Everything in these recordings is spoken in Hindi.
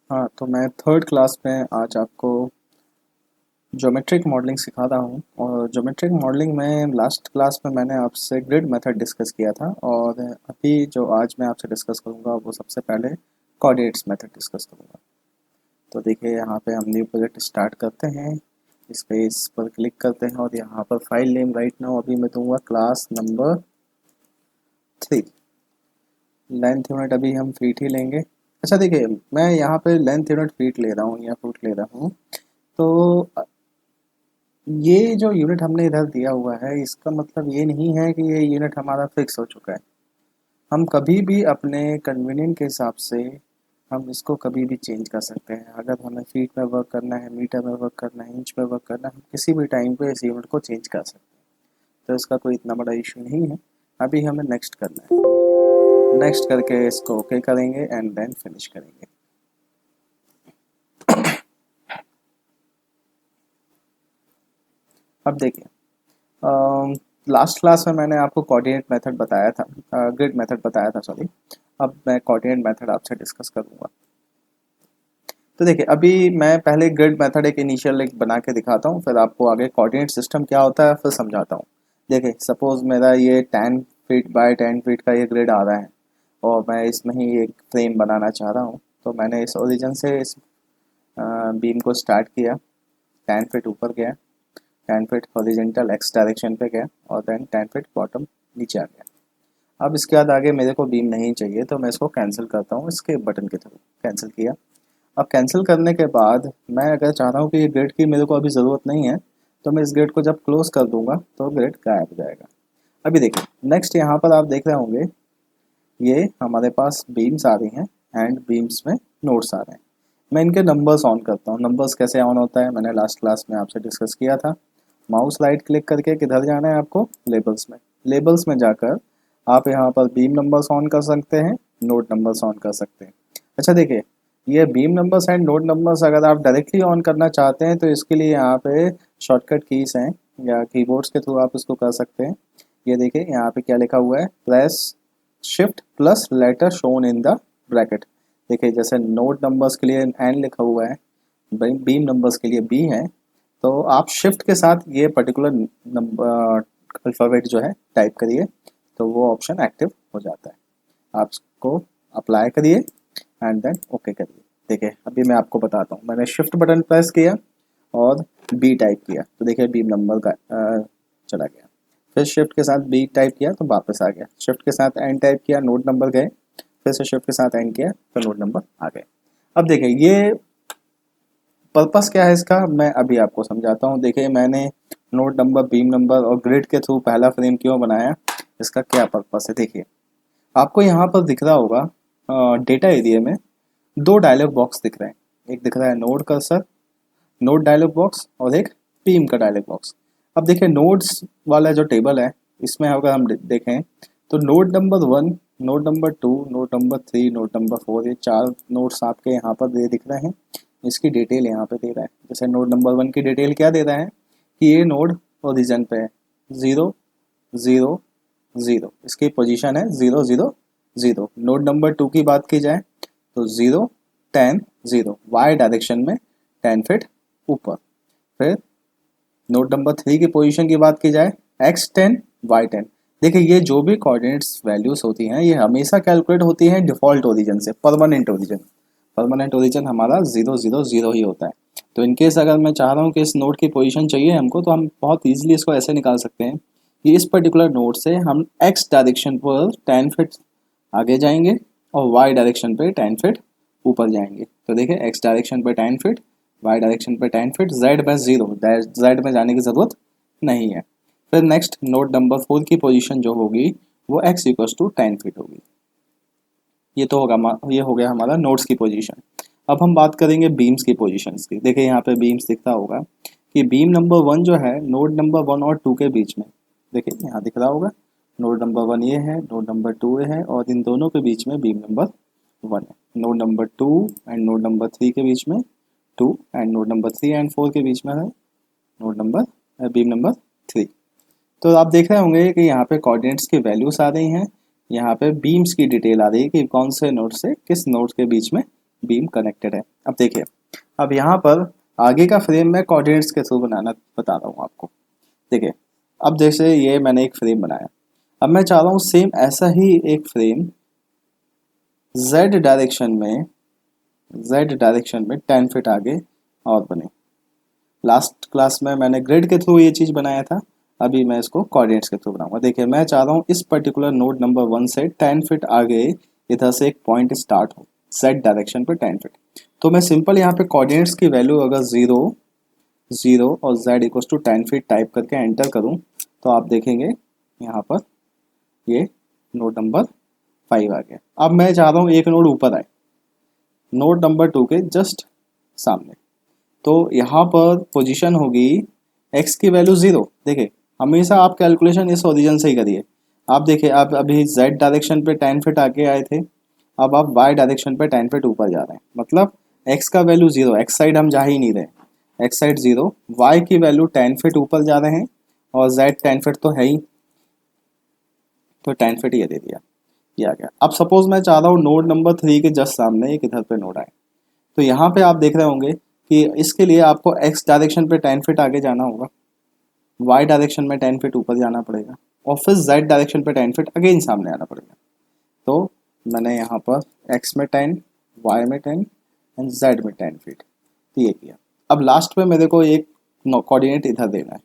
हाँ, तो मैं थर्ड क्लास में आज आपको ज्योमेट्रिक मॉडलिंग सिखा रहा हूँ। और ज्योमेट्रिक मॉडलिंग में लास्ट क्लास में मैंने आपसे ग्रिड मेथड डिस्कस किया था, और अभी जो आज मैं आपसे डिस्कस करूँगा वो सबसे पहले कोऑर्डिनेट्स मेथड डिस्कस करूँगा। तो देखिए, यहाँ पे हम न्यू प्रोजेक्ट स्टार्ट करते हैं, इस पे इस पर क्लिक करते हैं और यहाँ पर फाइल नेम राइट नाउ अभी मैं दूंगा क्लास नंबर 3। लेंथ यूनिट अभी हम फीट ही लेंगे। अच्छा देखिए, मैं यहाँ पे लेंथ यूनिट फीट ले रहा हूँ या फुट ले रहा हूँ। तो ये जो यूनिट हमने इधर दिया हुआ है, इसका मतलब ये नहीं है कि ये यूनिट हमारा फिक्स हो चुका है। हम कभी भी अपने कन्वीनियंट के हिसाब से हम इसको कभी भी चेंज कर सकते हैं। अगर हमें फीट में वर्क करना है, मीटर में वर्क करना है, इंच में वर्क करना है, हम किसी भी टाइम पे इस यूनिट को चेंज कर सकते हैं। तो इसका कोई इतना बड़ा इशू नहीं है। अभी हमें नेक्स्ट करना है। नेक्स्ट करके इसको ओके करेंगे एंड देन फिनिश करेंगे। अब देखिए, लास्ट क्लास में मैंने आपको कोऑर्डिनेट मेथड बताया था, ग्रिड मेथड बताया था, सॉरी। अब मैं कोऑर्डिनेट मेथड आपसे डिस्कस करूंगा। तो देखिए, अभी मैं पहले ग्रिड मेथड एक इनिशियल एक बना के दिखाता हूँ, फिर आपको आगे कोऑर्डिनेट सिस्टम क्या होता है फिर समझाता हूँ। देखिए, सपोज मेरा ये 10 फीट बाय 10 फीट का ये ग्रिड आ रहा है और मैं इसमें ही एक फ्रेम बनाना चाह रहा हूँ। तो मैंने इस ओरिजिन से इस बीम को स्टार्ट किया, 10 फीट ऊपर गया, 10 फीट हॉरिजेंटल एक्स डायरेक्शन पे गया और देन 10 फीट बॉटम नीचे आ गया। अब इसके बाद आगे मेरे को बीम नहीं चाहिए, तो मैं इसको कैंसिल करता हूँ, इसके बटन के थ्रू कैंसिल किया। अब कैंसिल करने के बाद मैं अगर चाहता हूँ कि ये ग्रिड की मेरे को अभी ज़रूरत नहीं है, तो मैं इस ग्रिड को जब क्लोज कर दूंगा तो ग्रिड गायब हो जाएगा। अभी देखिए, नेक्स्ट यहाँ पर आप देख रहे होंगे ये हमारे पास बीम्स आ रही हैं एंड बीम्स में नोड्स आ रहे हैं। मैं इनके नंबर्स ऑन करता हूँ। नंबर्स कैसे ऑन होता है मैंने लास्ट क्लास में आपसे डिस्कस किया था। माउस राइट क्लिक करके किधर जाना है आपको, लेबल्स में। लेबल्स में जाकर आप यहाँ पर बीम नंबर्स ऑन कर सकते हैं, नोड नंबर्स ऑन कर सकते हैं। अच्छा देखिए, ये beam numbers and node numbers अगर आप डायरेक्टली ऑन करना चाहते हैं तो इसके लिए यहाँ पे शॉर्टकट कीज हैं या कीबोर्ड्स के थ्रू आप इसको कर सकते हैं। ये देखिए, यहाँ पे क्या लिखा हुआ है, press shift plus letter shown in the bracket. देखिए, जैसे नोड नंबर्स के लिए एन लिखा हुआ है, बीम नंबर्स के लिए बी है, तो आप शिफ्ट के साथ ये पर्टिकुलर नंबर अल्फ़ाबेट जो है टाइप करिए, तो वो ऑप्शन एक्टिव हो जाता है। आप इसको अप्लाई करिए एंड देन ओके करिए। देखिए, अभी मैं आपको बताता हूँ, मैंने शिफ्ट बटन प्रेस किया और बी टाइप किया, तो देखिए बीम नंबर का चला गया। फिर शिफ्ट के साथ बी टाइप किया तो वापस आ गया। शिफ्ट के साथ एन टाइप किया, नोड नंबर गए। फिर से शिफ्ट के साथ एन किया तो नोड नंबर आ गए। अब देखिए, ये पर्पस क्या है इसका, मैं अभी आपको समझाता हूँ। देखिए, मैंने नोड नंबर, बीम नंबर और ग्रिड के थ्रू पहला फ्रेम क्यों बनाया, इसका क्या पर्पस है। देखिए, आपको यहाँ पर दिख रहा होगा डेटा एरिया में दो डायलॉग बॉक्स दिख रहे हैं। एक दिख रहा है node cursor, node dialog box, और एक बीम का डायलॉग बॉक्स। अब देखिए, नोड्स वाला जो टेबल है, इसमें अगर हम देखें तो node number 1, node number 2, node number 3, node number 4, ये 4 नोड्स आपके यहाँ पर ये दिख रहे हैं। इसकी डिटेल यहाँ पे दे रहा है। जैसे नोड नंबर 1 की डिटेल क्या दे रहा है कि ये नोड ओरिजिन पे है, 0 0 0, इसकी पोजीशन है 0 0 0। नोड नंबर 2 की बात की जाए तो 0 10 0, वाई डायरेक्शन में 10 फीट ऊपर। फिर नोड नंबर 3 की पोजीशन की बात की जाए, x10 y10। देखिए, ये जो भी कोऑर्डिनेट्स वैल्यूज होती हैं ये हमेशा कैलकुलेट होती हैं डिफॉल्ट ओरिजिन से, परमानेंट ओरिजिन। परमानेंट ओरिजिन हमारा 0 0 0 ही होता है। तो इनकेस अगर मैं चाह रहा हूँ कि इस नोड की पोजीशन चाहिए हमको, तो हम बहुत ईजिली इसको ऐसे निकाल सकते हैं कि इस पर्टिकुलर नोड से हम x डायरेक्शन पर 10 फीट आगे जाएंगे और y डायरेक्शन पे 10 फीट ऊपर जाएंगे। तो देखिए, x डायरेक्शन पे 10 फीट, y डायरेक्शन पे 10 फीट, z में 0, z में जाने की ज़रूरत नहीं है। फिर नेक्स्ट नोड नंबर 4 की पोजीशन जो होगी वो x इक्वल्स टू 10 फीट होगी। ये तो होगा, ये हो गया हमारा नोड्स की पोजीशन। अब हम बात करेंगे बीम्स की पोजीशंस की। देखिए, यहाँ पे बीम्स दिखता होगा कि बीम नंबर 1 जो है नोड नंबर 1 और 2 के बीच में, देखिए यहाँ दिख रहा होगा, नोड नंबर 1 ये है, नोड नंबर 2 है, और इन दोनों के बीच में बीम नंबर 1 है। Node number 2 and node number 3 के बीच में 2, एंड नोड नंबर 3 एंड 4 के बीच में है नोड नंबर बीम नंबर 3। तो आप देख रहे होंगे कि यहाँ पे कोऑर्डिनेट्स की वैल्यूज आ रही हैं, यहाँ पे बीम्स की डिटेल आ रही है कि कौन से नोड से किस नोड के बीच में बीम कनेक्टेड है। अब देखिए, अब यहाँ पर आगे का फ्रेम मैं कोऑर्डिनेट्स के थ्रू बनाना बता रहा हूँ आपको। देखिए, अब जैसे ये मैंने एक फ्रेम बनाया, अब मैं चाह रहा हूँ सेम ऐसा ही एक फ्रेम z डायरेक्शन में 10 फीट आगे और बने। लास्ट क्लास में मैंने ग्रिड के थ्रू ये चीज़ बनाया था, अभी मैं इसको कोऑर्डिनेट्स के थ्रू बनाऊंगा। देखिए, मैं चाह रहा हूँ इस पर्टिकुलर नोड नंबर 1 से 10 फीट आगे इधर से एक पॉइंट स्टार्ट हो z डायरेक्शन पे 10 फीट। तो मैं सिंपल यहाँ पे कोऑर्डिनेट्स की वैल्यू अगर 0 0 और z equals to 10 feet type करके एंटर करूँ तो आप देखेंगे यहाँ पर ये नोड नंबर 5 आ गया। अब मैं चाह रहा हूँ एक नोड ऊपर आए, नोड नंबर 2 के जस्ट सामने। तो यहाँ पर पोजीशन होगी x की वैल्यू 0। देखिए, हमेशा आप कैलकुलेशन इस ओरिजिन से ही करिए। आप देखिए, आप अभी z डायरेक्शन पे 10 फीट आगे आए थे, अब आप y डायरेक्शन पे 10 फीट ऊपर जा रहे हैं, मतलब x का वैल्यू 0, x साइड हम जा ही नहीं रहे, x साइड 0, y की वैल्यू 10 फीट ऊपर जा रहे हैं और z 10 फीट तो है ही, तो 10 फीट ये दे दिया, ये आ गया। अब सपोज मैं चाह रहा हूँ नोड नंबर 3 के जस्ट सामने एक इधर पे नोड आए, तो यहाँ पे आप देख रहे होंगे कि इसके लिए आपको x डायरेक्शन पे 10 फीट आगे जाना होगा, y डायरेक्शन में 10 फीट ऊपर जाना पड़ेगा और फिर z डायरेक्शन पे 10 फीट अगेन सामने आना पड़ेगा। तो मैंने यहाँ पर x में 10, y में 10 एंड z में 10 फीट, तो ये किया। अब लास्ट में मेरे को एक कोऑर्डिनेट इधर देना है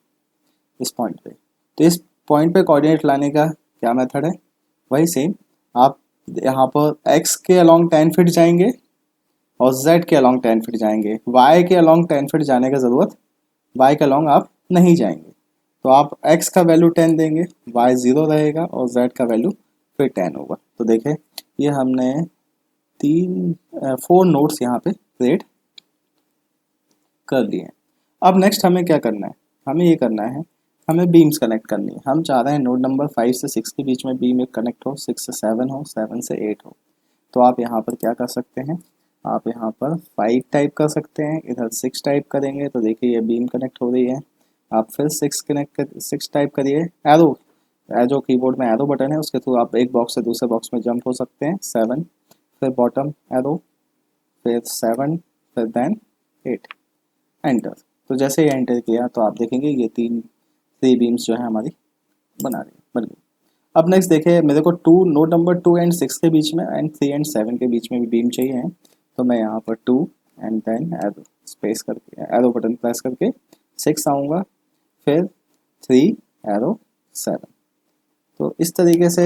इस पॉइंट पे, तो इस पॉइंट पे कोऑर्डिनेट लाने का क्या मेथड है, वही सेम। आप यहाँ पर x के अलॉन्ग 10 फीट जाएंगे और z के अलॉन्ग 10 फीट जाएंगे, y के अलॉन्ग 10 फीट जाने का ज़रूरत, y के अलॉन्ग आप नहीं जाएंगे। तो आप x का वैल्यू 10 देंगे, y 0 रहेगा और z का वैल्यू फिर 10 होगा। तो देखें, ये हमने 4 नोड्स यहाँ पे क्रिएट कर लिए हैं। अब नेक्स्ट हमें क्या करना है, हमें ये करना है, हमें बीम्स कनेक्ट करनी है। हम चाह रहे हैं नोड नंबर 5 से 6 के बीच में बीम एक कनेक्ट हो, 6 से 7 हो, 7 से 8 हो। तो आप यहाँ पर क्या कर सकते हैं, आप यहाँ पर 5 टाइप कर सकते हैं, इधर 6 टाइप करेंगे तो देखिए ये बीम कनेक्ट हो रही है। आप फिर 6 टाइप करिए, जो कीबोर्ड में एरो बटन है उसके थ्रू आप एक बॉक्स से दूसरे बॉक्स में जंप हो सकते हैं। 7, फिर बॉटम एरो, फिर 7, फिर देन 8, एंटर। तो जैसे ही एंटर किया तो आप देखेंगे ये 3 बीम्स जो है हमारी बन गई। अब नेक्स्ट देखिए, मेरे को नोड नंबर 2 एंड 6 के बीच में एंड 3 एंड 7 के बीच में भी बीम चाहिए है। तो मैं यहाँ पर 2 एंड देन एरो स्पेस करके एरो बटन प्रेस करके 6 आऊँगा, फिर 3 एरो 7। तो इस तरीके से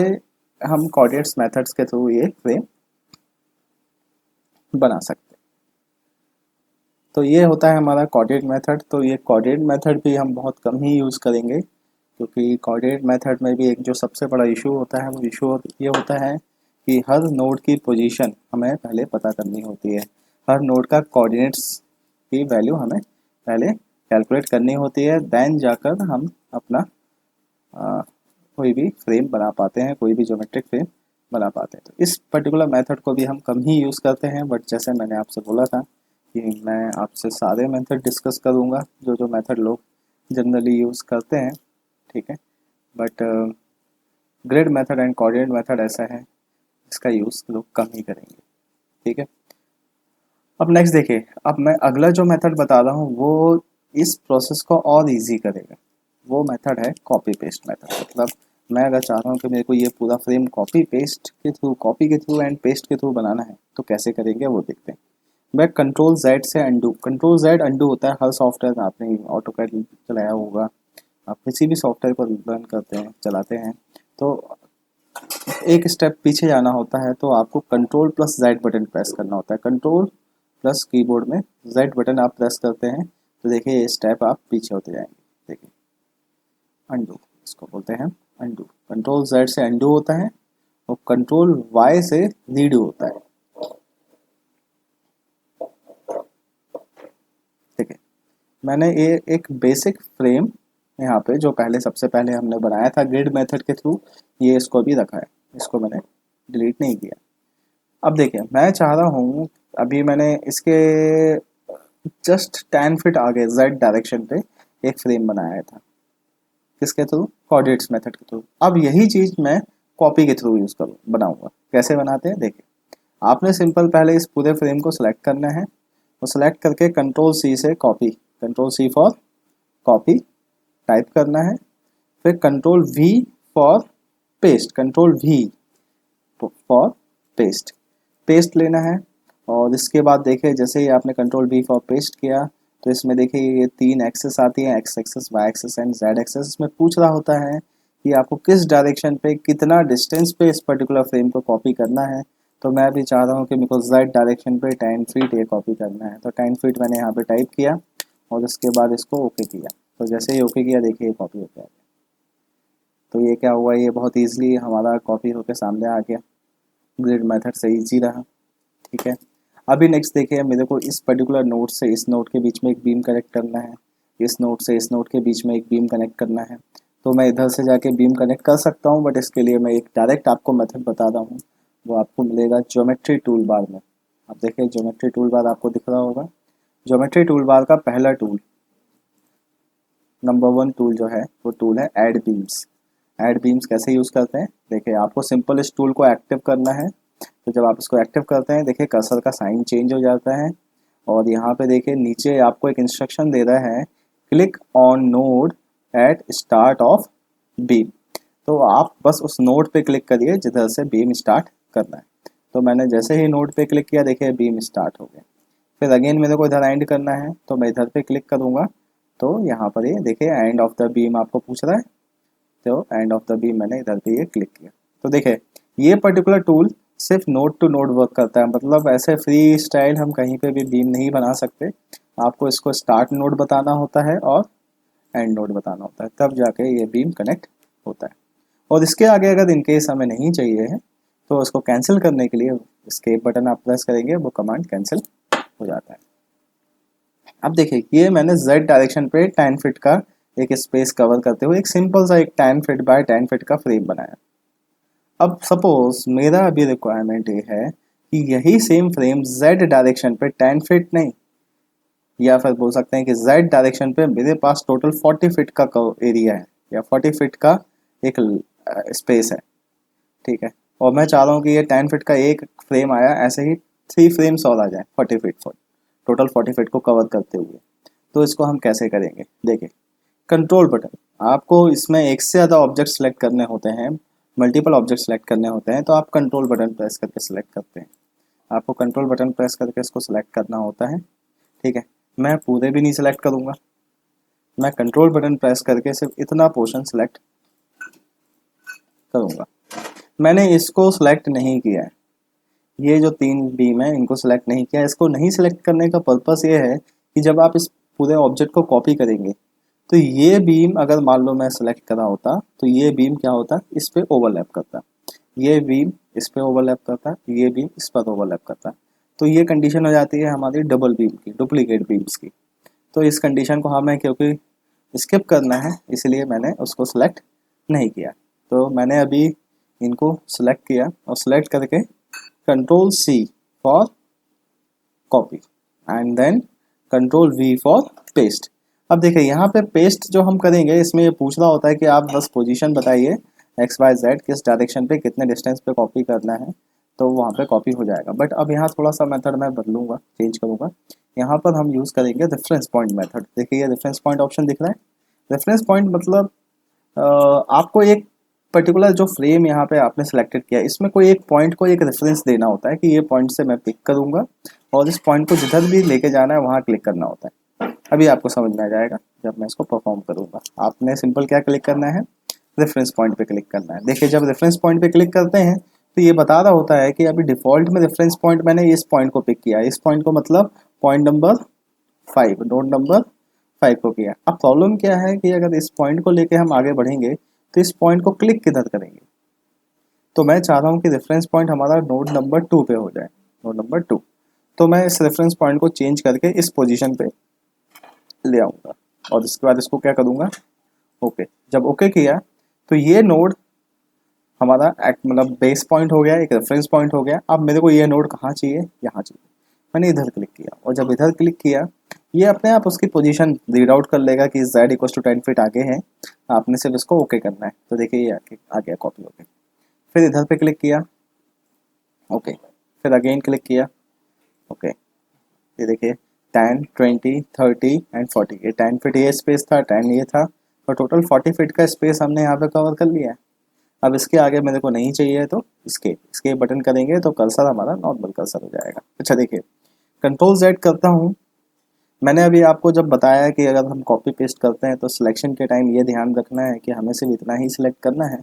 हम कोऑर्डिनेट्स मेथड्स के थ्रू ये फ्रेम बना सकते हैं। तो ये होता है हमारा कोऑर्डिनेट मेथड। तो ये कोऑर्डिनेट मेथड भी हम बहुत कम ही यूज़ करेंगे, क्योंकि कोऑर्डिनेट मेथड में भी एक जो सबसे बड़ा इशू होता है वो इशू ये होता है कि हर नोड की पोजीशन हमें पहले पता करनी होती है, हर नोड का कोऑर्डिनेट्स की वैल्यू हमें पहले कैलकुलेट करनी होती है, देन जाकर हम अपना कोई भी फ्रेम बना पाते हैं, कोई भी ज्योमेट्रिक फ्रेम बना पाते हैं। तो इस पर्टिकुलर मेथड को भी हम कम ही यूज़ करते हैं, बट जैसे मैंने आपसे बोला था कि मैं आपसे सारे मेथड डिस्कस करूँगा जो मेथड लोग जनरली यूज़ करते हैं, ठीक है। But grid method and coordinate method ऐसा है इसका यूज़ लोग कम ही करेंगे, ठीक है। अब नेक्स्ट देखिए, अब मैं अगला जो मेथड बता रहा हूँ वो इस प्रोसेस को और इजी करेगा। वो मेथड है कॉपी पेस्ट मेथड। मतलब मैं अगर चाह रहा हूँ कि मेरे को ये पूरा फ्रेम कॉपी के थ्रू एंड पेस्ट के थ्रू बनाना है, तो कैसे करेंगे वो देखते हैं। मैं कंट्रोल जेड अंडू होता है हर सॉफ्टवेयर में, आपने ऑटोकैड चलाया होगा, आप किसी भी सॉफ्टवेयर को रन करते हैं, चलाते हैं, तो एक स्टेप पीछे जाना होता है, तो आपको control plus Z button press करना होता है। कंट्रोल प्लस कीबोर्ड में जेड बटन आप प्रेस करते हैं तो देखिए ये स्टेप आप पीछे होते जाएंगे। देखिए अंडू, इसको बोलते हैं अंडू। कंट्रोल जेड से अंडू होता है और कंट्रोल वाई से रीडू होता है। ठीक है, मैंने ये एक बेसिक फ्रेम यहाँ पे जो सबसे पहले हमने बनाया था ग्रिड मेथड के थ्रू, ये इसको भी रखा है, इसको मैंने डिलीट नहीं किया। अब देखिए, मैं चाह रहा हूँ, अभी मैंने इसके जस्ट 10 फीट आगे जेड डायरेक्शन पे एक फ्रेम बनाया था, किसके थ्रू, कोऑर्डिनेट्स मेथड के थ्रू। अब यही चीज़ मैं कॉपी के थ्रू यूज़ बनाऊंगा। कैसे बनाते हैं देखिए, आपने सिंपल पहले इस पूरे फ्रेम को सिलेक्ट करना है और सिलेक्ट करके कंट्रोल सी से copy, control C for copy type करना है, फिर control V for paste, control V for paste, paste लेना है। और इसके बाद देखिए जैसे ही आपने कंट्रोल वी फॉर पेस्ट किया तो इसमें देखिए ये 3 एक्सेस आती है, X axis, Y axis and Z axis. इसमें पूछ रहा होता है कि आपको किस डायरेक्शन पे कितना डिस्टेंस पे इस पर्टिकुलर फ्रेम को कॉपी करना है। तो मैं भी चाह रहा हूँ कि मेरे को जेड डायरेक्शन पे 10 फीट ये कॉपी करना है, तो 10 फीट मैंने यहाँ पे टाइप किया और उसके बाद इसको ओके किया। तो जैसे ही ओके किया देखिए ये कॉपी हो गया। तो ये क्या हुआ, ये बहुत ईजिली हमारा कॉपी होकर सामने आ गया। ग्रिड मेथड से ईजी रहा। ठीक है, अभी नेक्स्ट देखिए मेरे को इस पर्टिकुलर नोड से इस नोड के बीच में एक बीम कनेक्ट करना है, इस नोड से इस नोड के बीच में एक बीम कनेक्ट करना है। तो मैं इधर से जाके बीम कनेक्ट कर सकता हूँ, बट इसके लिए मैं एक डायरेक्ट आपको मेथड बता रहा हूँ, वो आपको मिलेगा ज्योमेट्री टूल बार में। आप देखिए ज्योमेट्री टूल बार आपको दिख रहा होगा। ज्योमेट्री टूल बार का पहला टूल, नंबर 1 टूल जो है वो टूल है ऐड बीम्स। ऐड बीम्स कैसे यूज़ करते हैं, देखिए आपको सिंपल इस टूल को एक्टिव करना है। तो जब आप इसको एक्टिव करते हैं देखिए कर्सर का साइन चेंज हो जाता है और यहाँ पे देखिए नीचे आपको एक इंस्ट्रक्शन दे रहा है, click on node eight start of beam. तो आप बस उस नोड पे क्लिक करिए जिधर से बीम स्टार्ट करना है। तो मैंने जैसे ही नोड पे क्लिक किया देखिए बीम स्टार्ट हो गया। फिर अगेन मेरे को इधर एंड करना है तो मैं इधर पे क्लिक करूँगा तो यहाँ पर ये देखिए एंड ऑफ द बीम आपको पूछ रहा है, तो एंड ऑफ द बीम मैंने इधर पे ये क्लिक किया। तो देखिए ये पर्टिकुलर टूल सिर्फ नोड टू नोड वर्क करता है, मतलब ऐसे फ्री स्टाइल हम कहीं पे भी बीम नहीं बना सकते। आपको इसको स्टार्ट नोड बताना होता है और एंड नोड बताना होता है, तब जाके ये बीम कनेक्ट होता है। और इसके आगे अगर इनकेस हमें नहीं चाहिए है तो उसको कैंसिल करने के लिए एस्केप बटन आप प्रेस करेंगे, वो कमांड कैंसिल हो जाता है। अब देखिए ये मैंने z डायरेक्शन पे 10 फीट का एक स्पेस कवर करते हुए एक सिंपल सा एक 10 फीट बाय 10 फीट का फ्रेम बनाया। अब सपोज मेरा अभी रिक्वायरमेंट ये है कि यही सेम फ्रेम z डायरेक्शन पे 10 फीट नहीं, या फिर बोल सकते हैं कि z डायरेक्शन पे मेरे पास टोटल 40 फीट का एरिया है या 40 फीट का एक स्पेस है। ठीक है, और मैं चाह रहा हूँ कि ये 10 फीट का एक फ्रेम आया, ऐसे ही 3 फ्रेम्स और आ जाए 40 फीट फॉर टोटल 40 फीट को कवर करते हुए। तो इसको हम कैसे करेंगे, देखिए कंट्रोल बटन, आपको इसमें एक से ज़्यादा ऑब्जेक्ट सेलेक्ट करने होते हैं, मल्टीपल ऑब्जेक्ट सेलेक्ट करने होते हैं, तो आप कंट्रोल बटन प्रेस करके सिलेक्ट करते हैं। आपको कंट्रोल बटन प्रेस करके इसको सिलेक्ट करना होता है। ठीक है, मैं पूरे भी नहीं सिलेक्ट करूँगा, मैं कंट्रोल बटन प्रेस करके सिर्फ इतना पोर्शन सेलेक्ट करूँगा। मैंने इसको सिलेक्ट नहीं किया है, ये जो 3 बीम है इनको सिलेक्ट नहीं किया। इसको नहीं सिलेक्ट करने का पर्पस ये है कि जब आप इस पूरे ऑब्जेक्ट को कॉपी करेंगे तो ये बीम अगर मान लो मैं सिलेक्ट करा होता तो ये बीम क्या होता, इस पे ओवरलैप करता, ये बीम इस पे ओवरलैप करता, ये बीम इस पर ओवरलैप करता। तो ये कंडीशन हो जाती है हमारी डबल बीम की, डुप्लीकेट बीम्स की। तो इस कंडीशन को हमें क्योंकि स्किप करना है इसलिए मैंने उसको सिलेक्ट नहीं किया। तो मैंने अभी इनको सिलेक्ट किया और सिलेक्ट करके control C for copy and then control V for paste. अब देखिए यहाँ पे पेस्ट जो हम करेंगे इसमें ये पूछ रहा होता है कि आप बस पोजीशन बताइए एक्स वाई जेड किस डायरेक्शन पे कितने डिस्टेंस पे कॉपी करना है, तो वहाँ पे कॉपी हो जाएगा। बट अब यहाँ थोड़ा सा मेथड मैं बदलूंगा, चेंज करूँगा। यहाँ पर हम यूज़ करेंगे रेफरेंस पॉइंट मेथड। देखिए ये रेफरेंस पॉइंट ऑप्शन दिख रहा है। रेफरेंस पॉइंट मतलब आपको एक पर्टिकुलर जो फ्रेम यहाँ पे आपने सेलेक्टेड किया इसमें कोई एक पॉइंट को एक रेफरेंस देना होता है कि ये पॉइंट से मैं पिक करूँगा और इस पॉइंट को जिधर भी लेके जाना है वहाँ क्लिक करना होता है। अभी आपको समझ में आ जाएगा जब मैं इसको परफॉर्म करूँगा। आपने सिंपल क्या क्लिक करना है, रेफरेंस पॉइंट पे क्लिक करना है। देखिए जब रेफरेंस पॉइंट पे क्लिक करते हैं तो ये बता रहा होता है कि अभी डिफ़ॉल्ट में रेफरेंस पॉइंट मैंने इस पॉइंट को पिक किया, इस पॉइंट को मतलब पॉइंट नंबर 5, नोड नंबर 5 को किया। अब प्रॉब्लम क्या है कि अगर इस पॉइंट को लेके हम आगे बढ़ेंगे तो इस पॉइंट को क्लिक किधर करेंगे। तो मैं चाह रहा हूँ कि रेफरेंस पॉइंट हमारा नोड नंबर 2 पे हो जाए, नोड नंबर 2। तो मैं इस रेफरेंस पॉइंट को चेंज करके इस पोजीशन पे ले आऊँगा और इसके बाद इसको क्या करूँगा, ओके। जब ओके किया तो ये नोड हमारा मतलब बेस पॉइंट हो गया, एक रेफरेंस पॉइंट हो गया। अब मेरे को ये नोड कहाँ चाहिए, यहाँ चाहिए। मैंने इधर क्लिक किया और जब इधर क्लिक किया ये अपने आप उसकी पोजीशन रीड आउट कर लेगा कि z इक्वल टू 10 फीट आगे है, आपने सिर्फ इसको ओके करना है। तो देखिए ये आ गया कॉपी हो गया। फिर इधर पे क्लिक किया, ओके। फिर अगेन क्लिक किया, ओके ये देखिए 10, 20, 30 एंड 40, ये 10 फीट ये स्पेस था, 10 ये था, और टोटल 40 फीट का स्पेस हमने यहाँ पे कवर कर लिया है। अब इसके आगे मेरे को नहीं चाहिए तो स्केप बटन करेंगे तो कर्सर हमारा नॉर्मल कर्सर हो जाएगा। अच्छा देखिए कंट्रोल Z करता हूँ। मैंने अभी आपको जब बताया कि अगर हम कॉपी पेस्ट करते हैं तो सिलेक्शन के टाइम ये ध्यान रखना है कि हमें सिर्फ इतना ही सिलेक्ट करना है,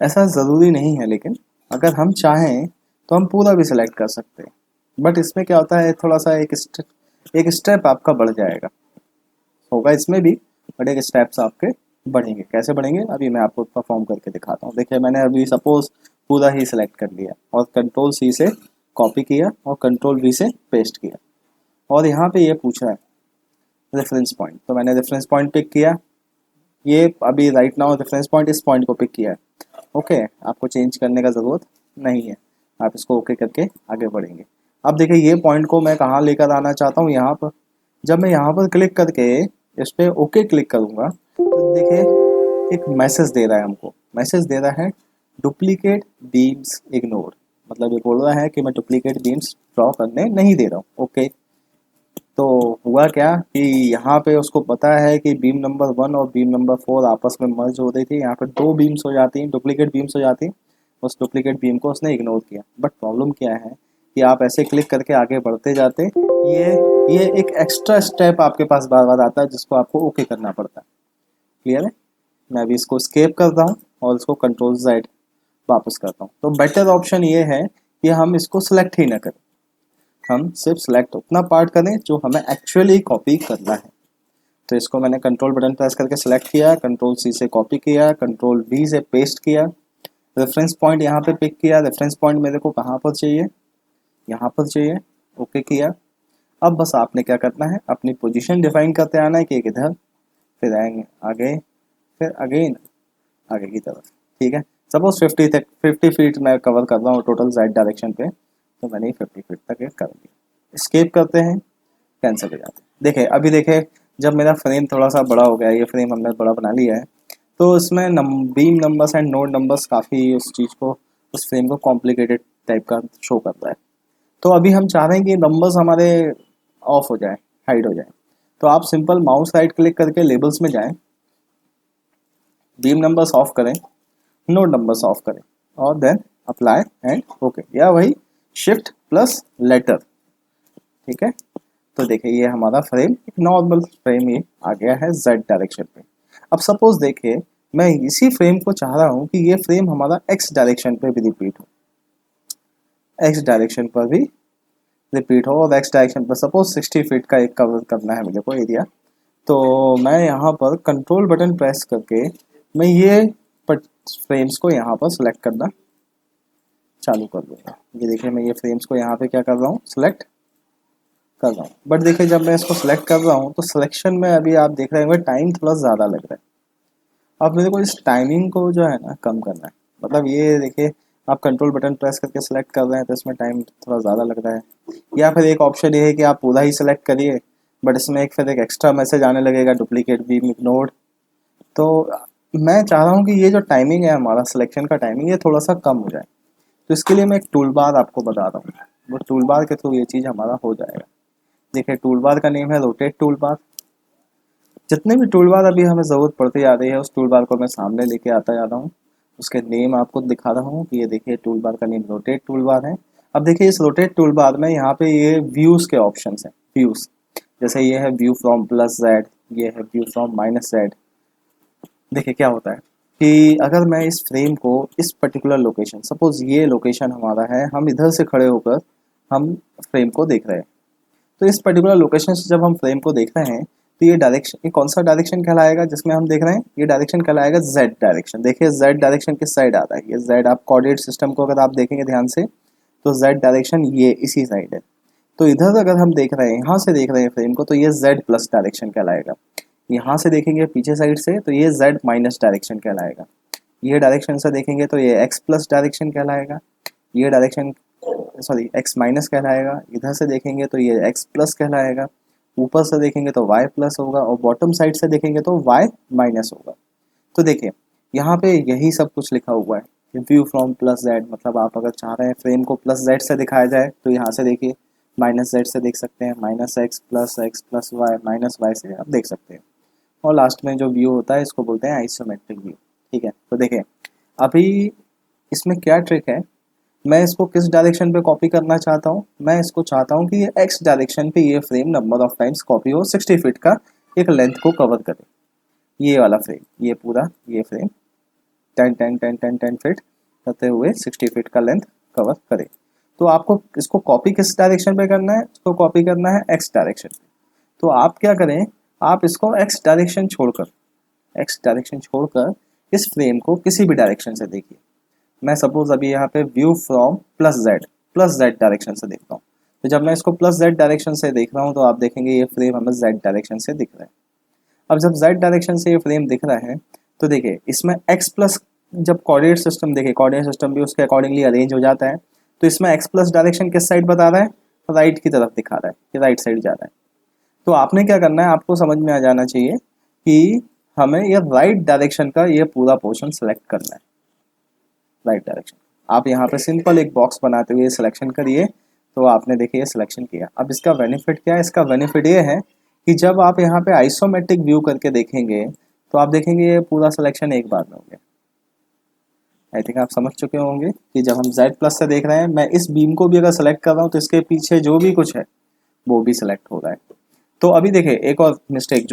ऐसा ज़रूरी नहीं है, लेकिन अगर हम चाहें तो हम पूरा भी सिलेक्ट कर सकते हैं। बट इसमें क्या होता है, थोड़ा सा एक स्टेप आपका बढ़ जाएगा, होगा इसमें भी, बट एक स्टेप्स आपके बढ़ेंगे। कैसे बढ़ेंगे अभी मैं आपको परफॉर्म करके दिखाता हूँ। देखिए मैंने अभी सपोज पूरा ही सिलेक्ट कर लिया और कंट्रोल C से कॉपी किया और कंट्रोल V से पेस्ट किया, और यहाँ पे ये पूछ रहा है रेफरेंस पॉइंट, तो मैंने रेफरेंस पॉइंट पिक किया। ये अभी राइट नाउ रेफरेंस पॉइंट इस पॉइंट को पिक किया है, ओके आपको चेंज करने का ज़रूरत नहीं है, आप इसको ओके करके आगे बढ़ेंगे। अब देखिए ये पॉइंट को मैं कहाँ लेकर आना चाहता हूँ, यहाँ पर। जब मैं यहाँ पर क्लिक करके इस पर ओके क्लिक करूँगा तो देखिए एक मैसेज दे रहा है हमको, मैसेज दे रहा है डुप्लीकेट बीम्स इग्नोर, मतलब ये बोल रहा है कि मैं डुप्लीकेट बीम्स ड्रॉ करने नहीं दे रहा हूँ, ओके। तो हुआ क्या कि यहाँ पे उसको पता है कि बीम नंबर 1 और बीम नंबर 4 आपस में मर्ज हो रही थी, यहाँ पे 2 बीम्स हो जाती हैं, डुप्लीकेट बीम्स हो जाती हैं, उस डुप्लीकेट बीम को उसने इग्नोर किया। बट प्रॉब्लम क्या है कि आप ऐसे क्लिक करके आगे बढ़ते जाते, ये एक एक्स्ट्रा स्टेप आपके पास बार बार आता है जिसको आपको ओके करना पड़ता है। क्लियर है? मैं अभी इसको स्केप करता हूँ और इसको कंट्रोल Z वापस करता हूँ। तो बेटर ऑप्शन ये है कि हम इसको सिलेक्ट ही ना करें, हम सिर्फ सिलेक्ट उतना पार्ट करें जो हमें एक्चुअली कॉपी करना है। तो इसको मैंने कंट्रोल बटन प्रेस करके सिलेक्ट किया, कंट्रोल C से कॉपी किया, कंट्रोल V से पेस्ट किया, रेफरेंस पॉइंट यहाँ पे पिक किया। रेफरेंस पॉइंट मेरे को कहाँ पर चाहिए, यहाँ पर चाहिए, ओके किया। अब बस आपने क्या करना है, अपनी पोजीशन डिफाइन करते आना है कि इधर, फिर आएंगे आगे, फिर अगेन आगे की तरफ, ठीक है। सपोज 50 फीट मैं कवर कर रहा हूँ टोटल Z डायरेक्शन पे, तो मैंने 50 फीट तक कर दिया। स्केप करते हैं, कैंसिल हो जाते हैं। देखिए अभी देखिए जब मेरा फ्रेम थोड़ा सा बड़ा हो गया, ये फ्रेम हमने बड़ा बना लिया है, तो इसमें beam numbers and node numbers काफ़ी उस चीज़ को, उस फ्रेम को कॉम्प्लिकेटेड टाइप का शो करता है। तो अभी हम चाह रहे हैं कि नंबर्स हमारे ऑफ हो जाए, हाइड हो जाए। तो आप सिंपल माउस राइट क्लिक करके लेबल्स में जाएं, बीम नंबर्स ऑफ करें, नोड नंबर्स ऑफ करें, और देन अप्लाई एंड ओके, या वही शिफ्ट प्लस लेटर, ठीक है। तो देखिए ये हमारा फ्रेम एक नॉर्मल फ्रेम ये आ गया है Z डायरेक्शन पे। अब सपोज देखिए मैं इसी फ्रेम को चाह रहा हूँ कि ये फ्रेम हमारा X डायरेक्शन पे भी रिपीट हो, X डायरेक्शन पर भी रिपीट हो, और X डायरेक्शन पर सपोज 60 फीट का एक कवर करना है मुझे को एरिया। तो मैं यहाँ पर कंट्रोल बटन प्रेस करके मैं ये फ्रेम्स को यहाँ पर सिलेक्ट करना चालू कर दूँगा। ये देखिए मैं ये फ्रेम्स को यहाँ पे क्या कर रहा हूँ, सिलेक्ट कर रहा हूँ। बट देखिए जब मैं इसको सिलेक्ट कर रहा हूँ तो सिलेक्शन में अभी आप देख रहे होंगे टाइम थोड़ा ज़्यादा लग रहा है। अब मेरे को इस टाइमिंग को जो है ना कम करना है। मतलब ये देखिए आप कंट्रोल बटन प्रेस करके सिलेक्ट कर रहे हैं तो इसमें टाइम थोड़ा ज़्यादा लग रहा है। या फिर एक ऑप्शन ये है कि आप पूरा ही सिलेक्ट करिए, बट इसमें फिर एक एक्स्ट्रा मैसेज आने लगेगा डुप्लीकेट बीम इग्नोर्ड। तो मैं चाह रहा हूँ कि ये जो टाइमिंग है हमारा सिलेक्शन का टाइमिंग, ये थोड़ा सा कम हो जाए। तो इसके लिए मैं एक टूल बार आपको बता रहा हूँ, वो टूल बार के थ्रू ये चीज़ हमारा हो जाएगा। देखिए टूल बार का नेम है रोटेट टूल बार। जितने भी टूल बार अभी हमें ज़रूरत पड़ती जा रही है उस टूल बार को मैं सामने लेके आता जा रहा हूँ, उसके नेम आपको दिखा रहा हूँ कि ये देखिए टूल बार का नेम रोटेट टूल बार है। अब देखिए इस रोटेट टूल बार में यहाँ पे ये व्यूज़ के ऑप्शंस हैं, व्यूज़ जैसे ये है व्यू फ्रॉम +Z, ये है व्यू फ्रॉम -Z। देखिए क्या होता है कि अगर मैं इस फ्रेम को इस पर्टिकुलर लोकेशन, सपोज ये लोकेशन हमारा है, हम इधर से खड़े होकर हम फ्रेम को देख रहे हैं, तो इस पर्टिकुलर लोकेशन से जब हम फ्रेम को देख रहे हैं तो ये डायरेक्शन, ये कौन सा डायरेक्शन कहलाएगा जिसमें हम देख रहे हैं, ये डायरेक्शन कहलाएगा Z डायरेक्शन। देखिए Z डायरेक्शन किस साइड आता है, ये Z, आप कोऑर्डिनेट सिस्टम को अगर आप देखेंगे ध्यान से तो Z डायरेक्शन ये इसी साइड है। तो इधर अगर हम देख रहे हैं, यहाँ से देख रहे हैं फ्रेम को, तो ये Z+ डायरेक्शन कहलाएगा। यहाँ से देखेंगे पीछे साइड से तो ये Z- डायरेक्शन कहलाएगा। ये डायरेक्शन से देखेंगे तो ये X+ डायरेक्शन कहलाएगा। ये डायरेक्शन X- कहलाएगा। इधर से देखेंगे तो ये X+ कहलाएगा। ऊपर से देखेंगे तो Y+ होगा, और बॉटम साइड से देखेंगे तो Y- होगा। तो देखिए यहाँ पे यही सब कुछ लिखा हुआ है व्यू फ्रॉम प्लस जेड, मतलब आप अगर चाह रहे हैं फ्रेम को प्लस जेड से दिखाया जाए तो यहाँ से देखिए माइनस जेड से देख सकते हैं, minus X plus Y minus Y से आप देख सकते हैं। और लास्ट में जो व्यू होता है इसको बोलते हैं आइसोमेट्रिक व्यू। ठीक है, तो देखिए अभी इसमें क्या ट्रिक है, मैं इसको किस डायरेक्शन पे कॉपी करना चाहता हूँ, मैं इसको चाहता हूँ कि ये एक्स डायरेक्शन पे ये frame number of times copy हो, 60 फीट का एक लेंथ को कवर करे। ये वाला फ्रेम, ये पूरा ये फ्रेम 10 फीट करते हुए 60 फीट का लेंथ कवर करे। तो आपको इसको कॉपी किस डायरेक्शन पे करना है, इसको कॉपी करना है एक्स डायरेक्शन पे। तो आप क्या करें, आप इसको एक्स डायरेक्शन छोड़कर इस फ्रेम को किसी भी डायरेक्शन से देखिए। मैं सपोज अभी यहाँ पे view from plus Z direction से देखता हूँ। तो जब मैं इसको प्लस जेड डायरेक्शन से देख रहा हूँ तो आप देखेंगे ये फ्रेम हमें जेड डायरेक्शन से दिख रहा है। अब जब जेड डायरेक्शन से ये फ्रेम दिख रहा है तो देखिए इसमें एक्स प्लस, जब कोऑर्डिनेट सिस्टम देखिए कोऑर्डिनेट सिस्टम भी उसके अकॉर्डिंगली अरेंज हो जाता है। तो इसमें एक्स प्लस डायरेक्शन किस साइड बता रहा है, राइट की तरफ दिखा रहा है कि राइट साइड जा रहा है। तो आपने क्या करना है, आपको समझ में आ जाना चाहिए कि हमें ये राइट डायरेक्शन का ये पूरा पोर्शन सेलेक्ट करना है। राइट डायरेक्शन आप यहाँ पे सिंपल एक बॉक्स बनाते हुए सिलेक्शन करिए। तो आपने देखिए सिलेक्शन किया। अब इसका बेनिफिट क्या है, इसका बेनिफिट ये है कि जब आप यहाँ पे आइसोमेट्रिक व्यू करके देखेंगे तो आप देखेंगे ये पूरा सिलेक्शन एक बार में हो गया। आई थिंक आप समझ चुके होंगे कि जब हम Z प्लस से देख रहे हैं, मैं इस बीम को भी अगर सेलेक्ट कर रहा हूँ तो इसके पीछे जो भी कुछ है वो भी सिलेक्ट हो रहा है। तो अभी देखिए एक और मिस्टेक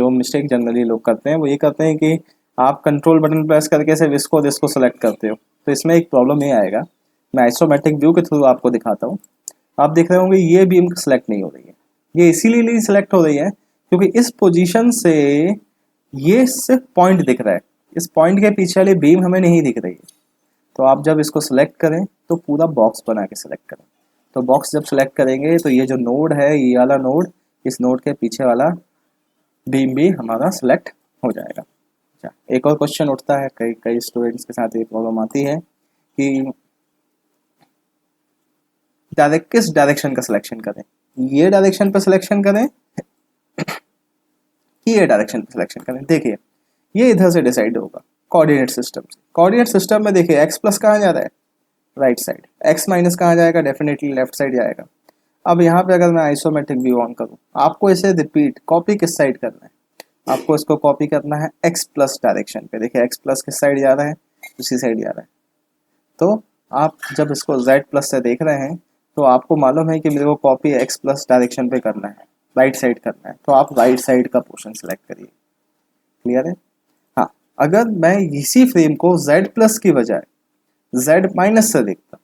जनरली लोग करते हैं वो ये करते हैं कि आप कंट्रोल बटन प्रेस करके सिर्फ इसको सेलेक्ट करते हो। तो इसमें एक प्रॉब्लम ये आएगा, मैं आइसोमेट्रिक व्यू के थ्रू आपको दिखाता हूँ। आप देख रहे होंगे ये बीम सेलेक्ट नहीं हो रही है। ये इसीलिए नहीं सेलेक्ट हो रही है क्योंकि इस पोजीशन से ये सिर्फ पॉइंट दिख रहा है, इस पॉइंट के पीछे वाली बीम हमें नहीं दिख रही है। तो आप जब इसको सिलेक्ट करें तो पूरा बॉक्स बना के सिलेक्ट करें। तो बॉक्स जब सिलेक्ट करेंगे तो ये जो नोड है, ये वाला नोड, इस नोड के पीछे वाला बीम भी हमारा सिलेक्ट हो जाएगा। अच्छा, एक और क्वेश्चन उठता है, कई कई स्टूडेंट्स के साथ ये प्रॉब्लम आती है कि डायरेक्ट किस डायरेक्शन का सिलेक्शन करें, ये डायरेक्शन पर सिलेक्शन करें कि ये डायरेक्शन पर सिलेक्शन करें। देखिए ये इधर से डिसाइड होगा कोऑर्डिनेट सिस्टम से। कोऑर्डिनेट सिस्टम में देखिए एक्स प्लस कहाँ जा रहा है, राइट साइड, एक्स माइनस कहाँ जाएगा, डेफिनेटली लेफ्ट साइड जाएगा। अब यहाँ पे अगर मैं आइसोमेट्रिक व्यू ऑन करूँ, आपको इसे रिपीट कॉपी किस साइड करना है, आपको इसको कॉपी करना है एक्स प्लस डायरेक्शन पे। देखिए एक्स प्लस किस साइड जा रहा है, उसी साइड जा रहा है। तो आप जब इसको जेड प्लस से देख रहे हैं तो आपको मालूम है कि मेरे को कॉपी एक्स प्लस डायरेक्शन पे करना है, राइट साइड करना है। तो आप राइट साइड का पोर्शन सिलेक्ट करिए। क्लियर है? हाँ, अगर मैं इसी फ्रेम को जेड प्लस की बजाय जेड माइनस से देखता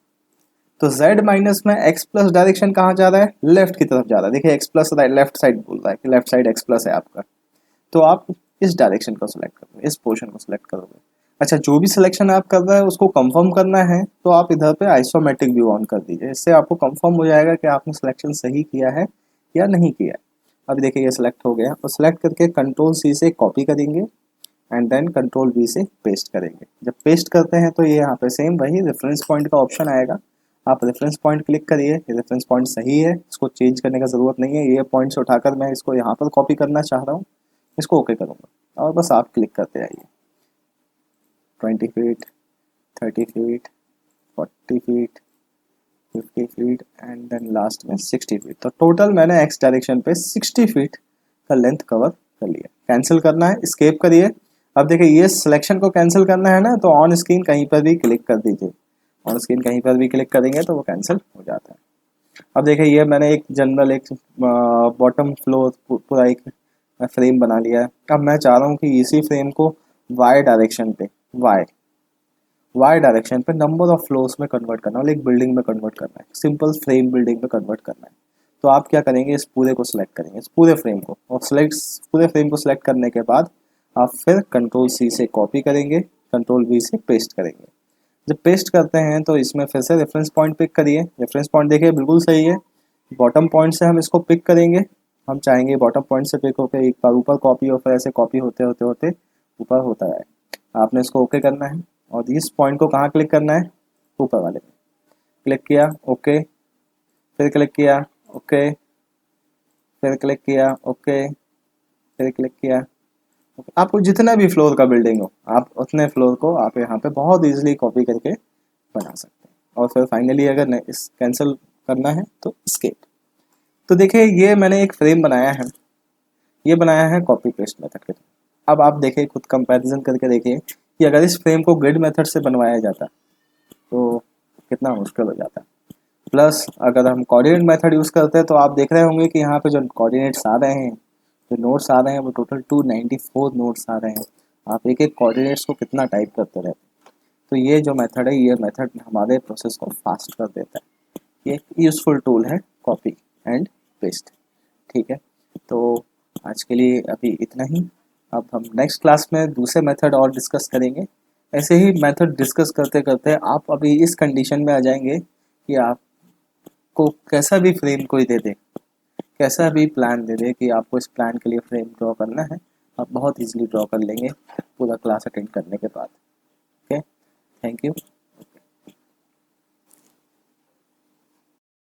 तो जेड माइनस में एक्स प्लस डायरेक्शन कहाँ जा रहा है, लेफ्ट की तरफ जा रहा है। देखिए एक्स प्लस लेफ्ट साइड बोल रहा है कि लेफ्ट साइड एक्स प्लस है आपका। तो आप इस डायरेक्शन को सिलेक्ट करोगे, इस पोर्शन को सिलेक्ट करोगे। अच्छा, जो भी सिलेक्शन आप कर रहे हैं उसको कंफर्म करना है तो आप इधर पे आइसोमेट्रिक व्यू ऑन कर दीजिए। इससे आपको कंफर्म हो जाएगा कि आपने सिलेक्शन सही किया है या नहीं किया है। अभी देखिए ये सिलेक्ट हो गया, और सिलेक्ट करके कंट्रोल सी से कॉपी करेंगे एंड देन कंट्रोल वी से पेस्ट करेंगे। जब पेस्ट करते हैं तो ये यहाँ पे सेम वही रेफरेंस पॉइंट का ऑप्शन आएगा। आप रेफरेंस पॉइंट क्लिक करिए, ये रेफरेंस पॉइंट सही है, इसको चेंज करने का ज़रूरत नहीं है। ये पॉइंट से उठाकर मैं इसको यहाँ पर कॉपी करना चाह रहा हूँ, इसको ओके करूँगा और बस आप क्लिक करते आइए। 20 feet, 30 feet, 40 feet, 50 feet and then last में 60 फीट। तो टोटल मैंने एक्स डायरेक्शन पे 60 फीट का लेंथ कवर कर लिया। कैंसिल करना है, एस्केप करिए। अब देखिए ये सिलेक्शन को कैंसिल करना है ना, तो ऑन स्क्रीन कहीं पर भी क्लिक कर दीजिए। ऑन स्क्रीन कहीं पर भी क्लिक करेंगे तो वो कैंसिल हो जाता है। अब देखिए ये मैंने एक जनरल एक बॉटम फ्लोर पूरा एक फ्रेम बना लिया है। अब मैं चाह रहा हूँ कि इसी फ्रेम को वाई डायरेक्शन पे वाई डायरेक्शन पे नंबर ऑफ फ्लोर्स में कन्वर्ट करना है, एक बिल्डिंग में कन्वर्ट करना है, सिंपल फ्रेम बिल्डिंग में कन्वर्ट करना है। तो आप क्या करेंगे, इस पूरे को सिलेक्ट करेंगे, इस पूरे फ्रेम को, और पूरे फ्रेम को सिलेक्ट करने के बाद आप फिर कंट्रोल सी से कॉपी करेंगे, कंट्रोल वी से पेस्ट करेंगे। जब पेस्ट करते हैं तो इसमें फिर से रेफरेंस पॉइंट पिक करिए। रेफरेंस पॉइंट देखिए बिल्कुल सही है। बॉटम पॉइंट से हम इसको पिक करेंगे। हम चाहेंगे बॉटम पॉइंट से पिक होकर एक बार ऊपर कॉपी और फिर ऐसे कॉपी होते होते होते ऊपर होता है। आपने इसको ओके करना है और इस पॉइंट को कहाँ क्लिक करना है, ऊपर वाले में क्लिक किया, ओके, फिर क्लिक किया, ओके, फिर क्लिक किया, ओके, फिर क्लिक किया। आपको जितना भी फ्लोर का बिल्डिंग हो आप उतने फ्लोर को आप यहाँ पे बहुत इजीली कॉपी करके बना सकते हैं। और फिर फाइनली अगर इस कैंसिल करना है तो escape। तो देखिए ये मैंने एक फ्रेम बनाया है, ये बनाया है कॉपी पेस्ट मेथड के थ्रू। अब आप देखिए खुद कंपैरिजन करके देखिए कि अगर इस फ्रेम को ग्रिड मेथड से बनवाया जाता तो कितना मुश्किल हो जाता। प्लस अगर हम कोऑर्डिनेट मेथड यूज़ करते हैं तो आप देख रहे होंगे कि यहाँ पे जो कोऑर्डिनेट्स आ रहे हैं, जो नोट्स आ रहे हैं, वो टोटल 294 नोट्स आ रहे हैं। आप एक एक कोऑर्डिनेट्स को कितना टाइप करते रहते हैं। तो ये जो मेथड है, ये मेथड हमारे प्रोसेस को फास्ट कर देता है। ये एक यूज़फुल टूल है कॉपी एंड पेस्ट। ठीक है, तो आज के लिए अभी इतना ही। अब हम नेक्स्ट क्लास में दूसरे मेथड और डिस्कस करेंगे। ऐसे ही मेथड डिस्कस करते करते आप अभी इस कंडीशन में आ जाएंगे कि आपको कैसा भी फ्रेम कोई दे दे, कैसा भी प्लान दे दे कि आपको इस प्लान के लिए फ्रेम ड्रॉ करना है, आप बहुत इजीली ड्रॉ कर लेंगे पूरा क्लास अटेंड करने के बाद। Okay, thank you.